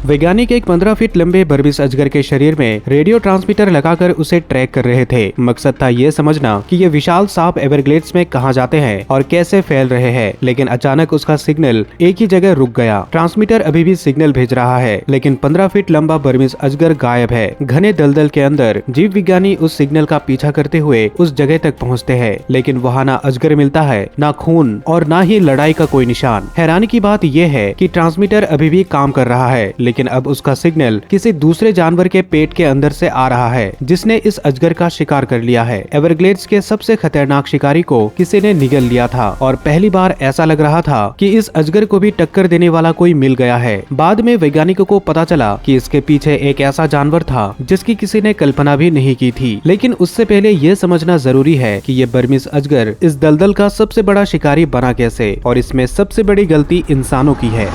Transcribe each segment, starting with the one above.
वैज्ञानिक एक 15 फीट लंबे बर्मिस अजगर के शरीर में रेडियो ट्रांसमीटर लगाकर उसे ट्रैक कर रहे थे। मकसद था ये समझना कि ये विशाल सांप एवरग्लेड्स में कहां जाते हैं और कैसे फैल रहे हैं। लेकिन अचानक उसका सिग्नल एक ही जगह रुक गया। ट्रांसमीटर अभी भी सिग्नल भेज रहा है, लेकिन 15 फीट लंबा बर्मिस अजगर गायब है। घने दलदल के अंदर जीव विज्ञानी उस सिग्नल का पीछा करते हुए उस जगह तक पहुँचते हैं, लेकिन वहाँ ना अजगर मिलता है, ना खून और ना ही लड़ाई का कोई निशान। हैरानी की बात यह है कि ट्रांसमीटर अभी भी काम कर रहा है, लेकिन अब उसका सिग्नल किसी दूसरे जानवर के पेट के अंदर से आ रहा है, जिसने इस अजगर का शिकार कर लिया है। एवरग्लेड्स के सबसे खतरनाक शिकारी को किसी ने निगल लिया था और पहली बार ऐसा लग रहा था कि इस अजगर को भी टक्कर देने वाला कोई मिल गया है। बाद में वैज्ञानिकों को पता चला कि इसके पीछे एक ऐसा जानवर था जिसकी किसी ने कल्पना भी नहीं की थी। लेकिन उससे पहले ये समझना जरूरी है कि ये बर्मिस अजगर इस दलदल का सबसे बड़ा शिकारी बना कैसे, और इसमें सबसे बड़ी गलती इंसानों की है।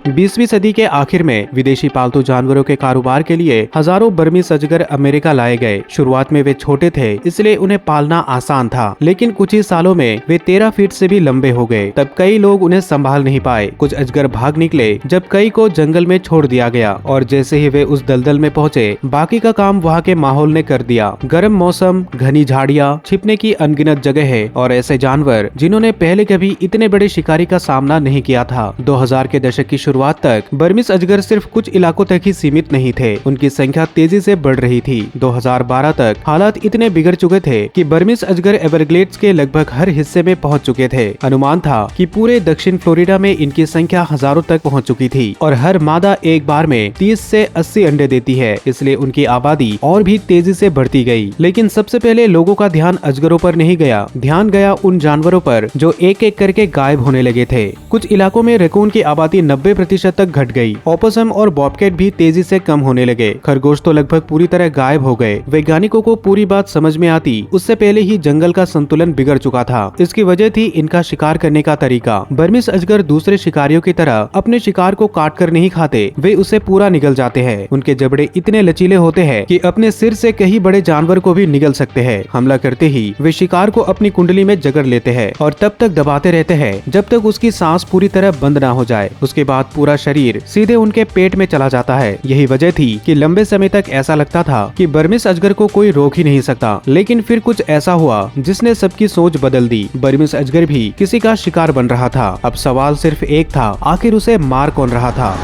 20वीं सदी के आखिर में विदेशी पालतू जानवरों के कारोबार के लिए हजारों बर्मिस अजगर अमेरिका लाए गए। शुरुआत में वे छोटे थे, इसलिए उन्हें पालना आसान था, लेकिन कुछ ही सालों में वे 13 फीट से भी लंबे हो गए। तब कई लोग उन्हें संभाल नहीं पाए। कुछ अजगर भाग निकले, जब कई को जंगल में छोड़ दिया गया, और जैसे ही वे उस दलदल में पहुँचे, बाकी का काम वहाँ के माहौल ने कर दिया। गर्म मौसम, घनी झाड़ियाँ, छिपने की अनगिनत जगह और ऐसे जानवर जिन्होंने पहले कभी इतने बड़े शिकारी का सामना नहीं किया था। 2000 के दशक की शुरुआत तक बर्मिस अजगर सिर्फ कुछ इलाकों तक ही सीमित नहीं थे, उनकी संख्या तेजी से बढ़ रही थी। 2012 तक हालात इतने बिगड़ चुके थे कि बर्मिस अजगर एवरग्लेड्स के लगभग हर हिस्से में पहुंच चुके थे। अनुमान था कि पूरे दक्षिण फ्लोरिडा में इनकी संख्या हजारों तक पहुंच चुकी थी, और हर मादा एक बार में 30 से 80 अंडे देती है, इसलिए उनकी आबादी और भी तेजी से बढ़ती गई। लेकिन सबसे पहले लोगों का ध्यान अजगरों पर नहीं गया, ध्यान गया उन जानवरों पर जो एक एक करके गायब होने लगे थे। कुछ इलाकों में रैकून की आबादी 90% तक घट गई। ओपोसम और बॉबकैट भी तेजी से कम होने लगे। खरगोश तो लगभग पूरी तरह गायब हो गए। वैज्ञानिकों को पूरी बात समझ में आती उससे पहले ही जंगल का संतुलन बिगड़ चुका था। इसकी वजह थी इनका शिकार करने का तरीका। बर्मिस अजगर दूसरे शिकारियों की तरह अपने शिकार को काट कर नहीं खाते, वे उसे पूरा निगल जाते हैं। उनके जबड़े इतने लचीले होते हैं कि अपने सिर से कहीं बड़े जानवर को भी निगल सकते हैं। हमला करते ही वे शिकार को अपनी कुंडली में जकड़ लेते हैं और तब तक दबाते रहते हैं जब तक उसकी सांस पूरी तरह बंद ना हो जाए। उसके बाद पूरा शरीर सीधे उनके पेट में चला जाता है। यही वजह थी कि लंबे समय तक ऐसा लगता था कि बर्मिस अजगर को कोई रोक ही नहीं सकता। लेकिन फिर कुछ ऐसा हुआ जिसने सबकी सोच बदल दी। बर्मिस अजगर भी किसी का शिकार बन रहा था। अब सवाल सिर्फ एक था, आखिर उसे मार कौन रहा था?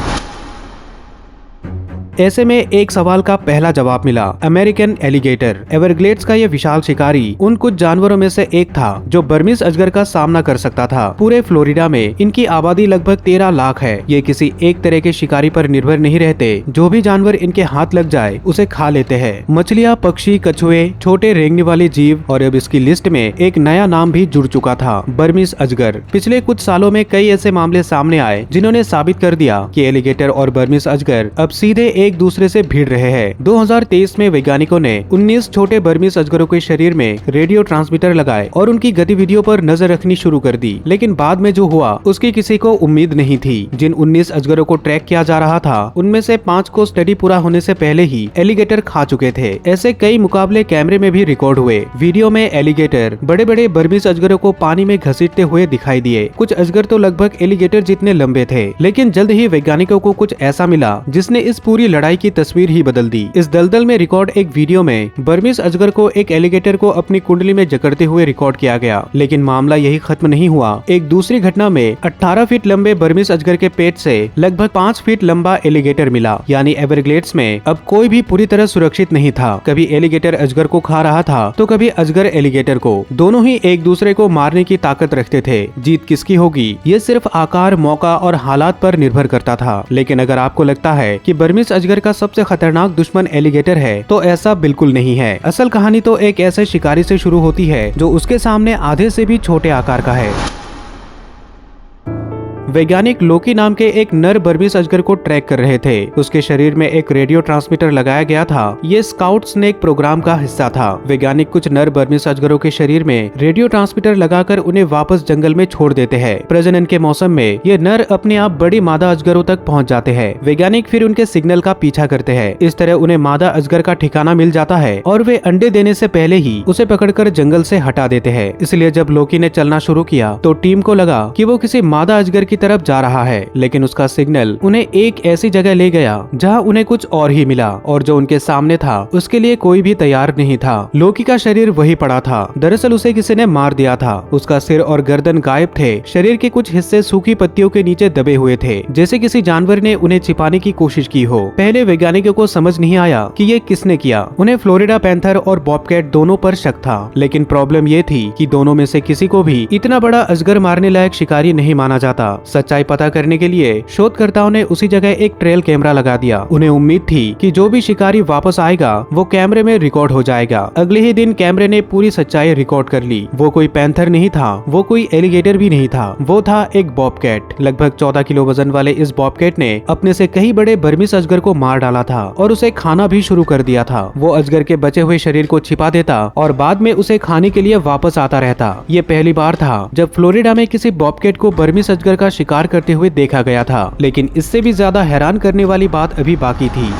ऐसे में एक सवाल का पहला जवाब मिला, अमेरिकन एलिगेटर। एवरग्लेड्स का यह विशाल शिकारी उन कुछ जानवरों में से एक था जो बर्मिस अजगर का सामना कर सकता था। पूरे फ्लोरिडा में इनकी आबादी लगभग 13 लाख है। ये किसी एक तरह के शिकारी पर निर्भर नहीं रहते। जो भी जानवर इनके हाथ लग जाए उसे खा लेते हैं। मछलियाँ, पक्षी, कछुए, छोटे रेंगने वाले जीव, और अब इसकी लिस्ट में एक नया नाम भी जुड़ चुका था, बर्मिस अजगर। पिछले कुछ सालों में कई ऐसे मामले सामने आए जिन्होंने साबित कर दिया कि एलिगेटर और बर्मिस अजगर अब सीधे एक दूसरे से भिड़ रहे हैं। 2023 में वैज्ञानिकों ने 19 छोटे बर्मिस अजगरों के शरीर में रेडियो ट्रांसमीटर लगाए और उनकी गतिविधियों पर नजर रखनी शुरू कर दी। लेकिन बाद में जो हुआ उसकी किसी को उम्मीद नहीं थी। जिन 19 अजगरों को ट्रैक किया जा रहा था, उनमें से 5 को स्टडी पूरा होने से पहले ही एलिगेटर खा चुके थे। ऐसे कई मुकाबले कैमरे में भी रिकॉर्ड हुए। वीडियो में एलिगेटर बड़े बड़े बर्मिस अजगरों को पानी में घसीटते हुए दिखाई दिए। कुछ अजगर तो लगभग एलिगेटर जितने लंबे थे। लेकिन जल्द ही वैज्ञानिकों को कुछ ऐसा मिला जिसने इस पूरी लड़ाई की तस्वीर ही बदल दी। इस दलदल में रिकॉर्ड एक वीडियो में बर्मिस अजगर को एक एलिगेटर को अपनी कुंडली में जकड़ते हुए रिकॉर्ड किया गया। लेकिन मामला यही खत्म नहीं हुआ। एक दूसरी घटना में 18 फीट लंबे बर्मिस अजगर के पेट से लगभग 5 फीट लंबा एलिगेटर मिला। यानी एवरग्लेड्स में अब कोई भी पूरी तरह सुरक्षित नहीं था। कभी एलिगेटर अजगर को खा रहा था तो कभी अजगर एलिगेटर को। दोनों ही एक दूसरे को मारने की ताकत रखते थे। जीत किसकी होगी ये सिर्फ आकार, मौका और हालात पर निर्भर करता था। लेकिन अगर आपको लगता है कि बर्मिस अजगर का सबसे खतरनाक दुश्मन एलिगेटर है, तो ऐसा बिल्कुल नहीं है। असल कहानी तो एक ऐसे शिकारी से शुरू होती है जो उसके सामने आधे से भी छोटे आकार का है। वैज्ञानिक लोकी नाम के एक नर बर्मिस अजगर को ट्रैक कर रहे थे। उसके शरीर में एक रेडियो ट्रांसमीटर लगाया गया था। ये स्काउट स्नेक प्रोग्राम का हिस्सा था। वैज्ञानिक कुछ नर बर्मिस अजगरों के शरीर में रेडियो ट्रांसमीटर लगाकर उन्हें वापस जंगल में छोड़ देते हैं। प्रजनन के मौसम में ये नर अपने आप बड़ी मादा अजगरों तक पहुंच जाते हैं। वैज्ञानिक फिर उनके सिग्नल का पीछा करते हैं। इस तरह उन्हें मादा अजगर का ठिकाना मिल जाता है और वे अंडे देने से पहले ही उसे पकड़कर जंगल से हटा देते हैं। इसलिए जब लोकी ने चलना शुरू किया तो टीम को लगा कि वो किसी मादा अजगर की तरफ जा रहा है, लेकिन उसका सिग्नल उन्हें एक ऐसी जगह ले गया जहां उन्हें कुछ और ही मिला, और जो उनके सामने था उसके लिए कोई भी तैयार नहीं था। लोकी का शरीर वही पड़ा था। दरअसल उसे किसी ने मार दिया था। उसका सिर और गर्दन गायब थे। शरीर के कुछ हिस्से सूखी पत्तियों के नीचे दबे हुए थे, जैसे किसी जानवर ने उन्हें छिपाने की कोशिश की हो। पहले वैज्ञानिकों को समझ नहीं आया कि ये किसने किया। उन्हें फ्लोरिडा पैंथर और बॉबकैट दोनों पर शक था, लेकिन प्रॉब्लम ये थी कि दोनों में से किसी को भी इतना बड़ा अजगर मारने लायक शिकारी नहीं माना जाता। सच्चाई पता करने के लिए शोधकर्ताओं ने उसी जगह एक ट्रेल कैमरा लगा दिया। उन्हें उम्मीद थी कि जो भी शिकारी वापस आएगा वो कैमरे में रिकॉर्ड हो जाएगा। अगले ही दिन कैमरे ने पूरी सच्चाई रिकॉर्ड कर ली। वो कोई पैंथर नहीं था, वो कोई एलिगेटर भी नहीं था, वो था एक बॉबकैट। लगभग 14 किलो वजन वाले इस बॉबकैट ने अपने से कई बड़े बर्मीज अजगर को मार डाला था और उसे खाना भी शुरू कर दिया था। वो अजगर के बचे हुए शरीर को छिपा देता और बाद में उसे खाने के लिए वापस आता रहता। ये पहली बार था जब फ्लोरिडा में किसी बॉबकैट को बर्मीज अजगर का शिकार करते हुए देखा गया था, लेकिन इससे भी ज्यादा हैरान करने वाली बात अभी बाकी थी।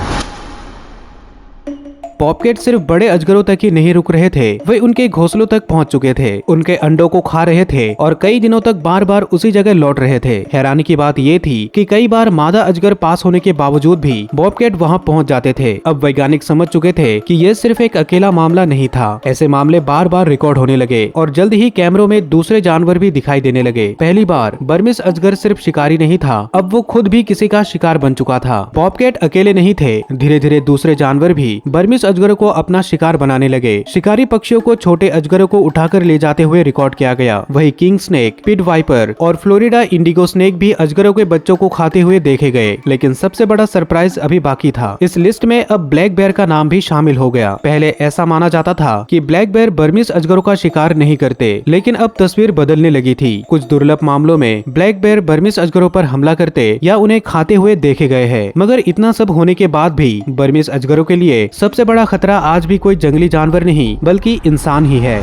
बॉबकैट सिर्फ बड़े अजगरों तक ही नहीं रुक रहे थे, वे उनके घोंसलों तक पहुंच चुके थे, उनके अंडों को खा रहे थे और कई दिनों तक बार बार उसी जगह लौट रहे थे। हैरानी की बात ये थी कि कई बार मादा अजगर पास होने के बावजूद भी बॉबकैट वहां पहुंच जाते थे। अब वैज्ञानिक समझ चुके थे कि यह सिर्फ एक अकेला मामला नहीं था। ऐसे मामले बार बार रिकॉर्ड होने लगे और जल्द ही कैमरों में दूसरे जानवर भी दिखाई देने लगे। पहली बार बर्मीज अजगर सिर्फ शिकारी नहीं था, अब वो खुद भी किसी का शिकार बन चुका था। बॉबकैट अकेले नहीं थे, धीरे धीरे दूसरे जानवर भी बर्मीज अजगरों को अपना शिकार बनाने लगे। शिकारी पक्षियों को छोटे अजगरों को उठाकर ले जाते हुए रिकॉर्ड किया गया। वही किंग स्नेक, पिट वाइपर और फ्लोरिडा इंडिगो स्नेक भी अजगरों के बच्चों को खाते हुए देखे गए। लेकिन सबसे बड़ा सरप्राइज अभी बाकी था। इस लिस्ट में अब ब्लैक बेयर का नाम भी शामिल हो गया। पहले ऐसा माना जाता था कि ब्लैक बेयर बर्मीज अजगरों का शिकार नहीं करते, लेकिन अब तस्वीर बदलने लगी थी। कुछ दुर्लभ मामलों में ब्लैक बेयर बर्मीज अजगरों पर हमला करते या उन्हें खाते हुए देखे गए हैं। मगर इतना सब होने के बाद भी बर्मीज अजगरों के लिए सबसे बड़ा खतरा आज भी कोई जंगली जानवर नहीं बल्कि इंसान ही है।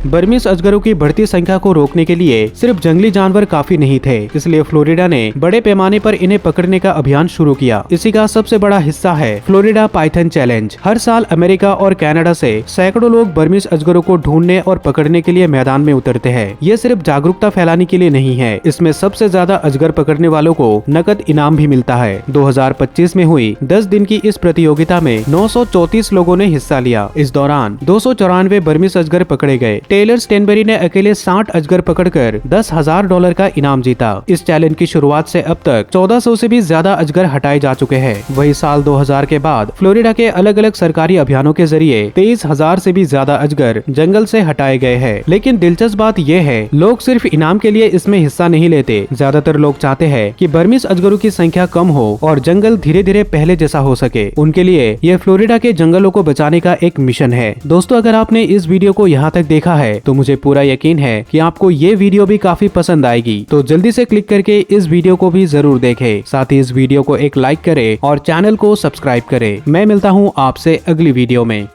बर्मीज अजगरों की बढ़ती संख्या को रोकने के लिए सिर्फ जंगली जानवर काफी नहीं थे, इसलिए फ्लोरिडा ने बड़े पैमाने पर इन्हें पकड़ने का अभियान शुरू किया। इसी का सबसे बड़ा हिस्सा है फ्लोरिडा पाइथन चैलेंज। हर साल अमेरिका और कनाडा से सैकड़ों लोग बर्मीज अजगरों को ढूंढने और पकड़ने के लिए मैदान में उतरते हैं। ये सिर्फ जागरूकता फैलाने के लिए नहीं है, इसमें सबसे ज्यादा अजगर पकड़ने वालों को नकद इनाम भी मिलता है। 2025 में हुई 10 दिन की इस प्रतियोगिता में 934 लोगों ने हिस्सा लिया। इस दौरान 294 बर्मीज अजगर पकड़े गए। टेलर स्टेनबरी ने अकेले 60 अजगर पकड़कर $10,000 का इनाम जीता। इस चैलेंज की शुरुआत से अब तक 1400 से भी ज्यादा अजगर हटाए जा चुके हैं। वही साल 2000 के बाद फ्लोरिडा के अलग अलग सरकारी अभियानों के जरिए 23,000 से भी ज्यादा अजगर जंगल से हटाए गए हैं। लेकिन दिलचस्प बात यह है, लोग सिर्फ इनाम के लिए इसमें हिस्सा नहीं लेते। ज्यादातर लोग चाहते हैं कि बर्मीज अजगरों की संख्या कम हो और जंगल धीरे धीरे पहले जैसा हो सके। उनके लिए यह फ्लोरिडा के जंगलों को बचाने का एक मिशन है। दोस्तों, अगर आपने इस वीडियो को यहाँ तक देखा है तो मुझे पूरा यकीन है कि आपको ये वीडियो भी काफी पसंद आएगी। तो जल्दी से क्लिक करके इस वीडियो को भी जरूर देखें। साथ ही इस वीडियो को एक लाइक करें और चैनल को सब्सक्राइब करें। मैं मिलता हूँ आपसे अगली वीडियो में।